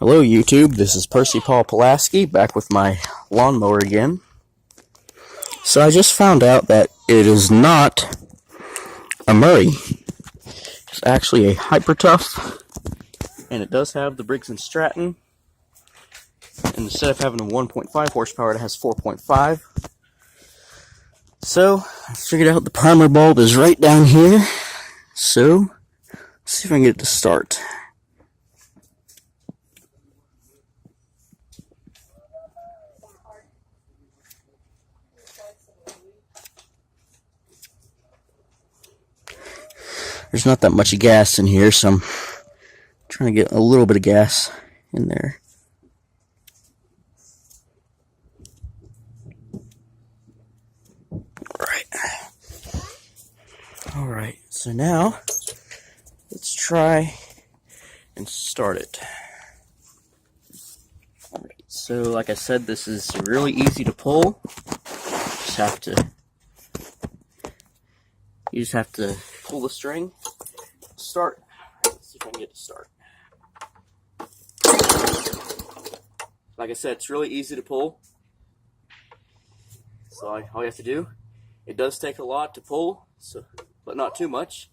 Hello YouTube, this is Percy Paul Pulaski back with my lawnmower again. So I just found out that it is not a Murray. It's actually a Hyper Tough, and it does have the Briggs and Straton. And instead of having a 1.5 horsepower, it has 4.5. So I figured out the primer bulb is right down here. So let's see if I can get it to start. There's not that much gas in here, so I'm trying to get a little bit of gas in there. Alright, so now let's try and start it. Alright, so like I said, this is really easy to pull. You just have to pull the string, start. Let's see if I can get it to start. Like I said, it's really easy to pull. So all you have to do, it does take a lot to pull, but not too much.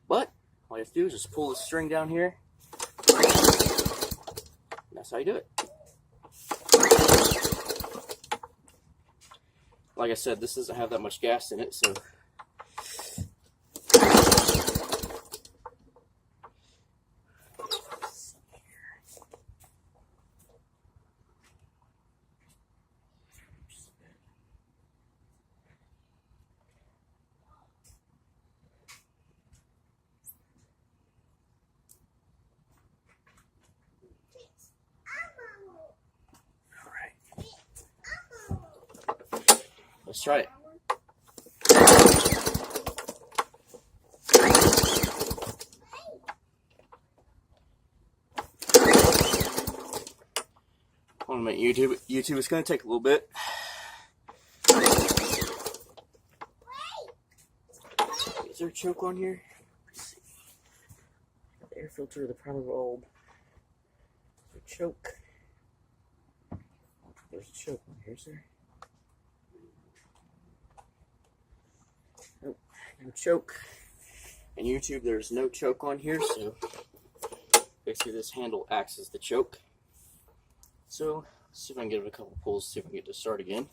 But all you have to do is just pull the string down here. And that's how you do it. Like I said, this doesn't have that much gas in it, so let's try it. I want to make YouTube. It's going to take a little bit. Is there a choke on here? Let's see. The air filter, the primer bulb. There's a choke. There's a choke on here, sir. Nope, no choke. And YouTube, there's no choke on here, so basically this handle acts as the choke. So, let's see if I can give it a couple pulls, see if I can get it to start again.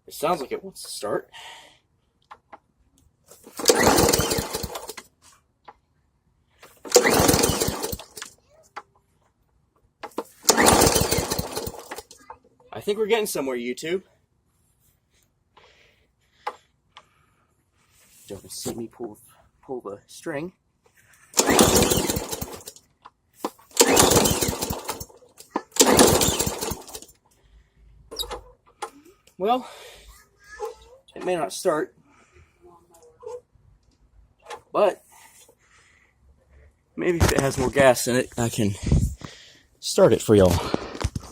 It sounds like it wants to start. I think we're getting somewhere, YouTube. Don't see me pull the string. Well, it may not start, but maybe if it has more gas in it, I can start it for y'all.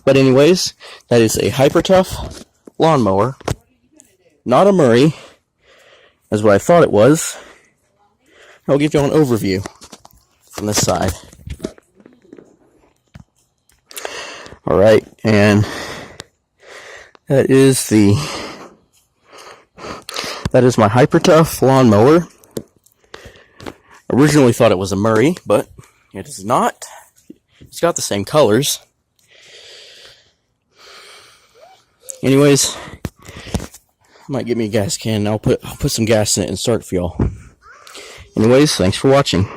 But anyways, that is a Hyper Tough lawnmower, not a Murray, as what I thought it was. I'll give you an overview from this side. Alright, and that is my Hyper Tough lawnmower. Originally thought it was a Murray, but it is not. It's got the same colors. Anyways, I might get me a gas can. I'll put some gas in it and start it for y'all. Anyways, thanks for watching.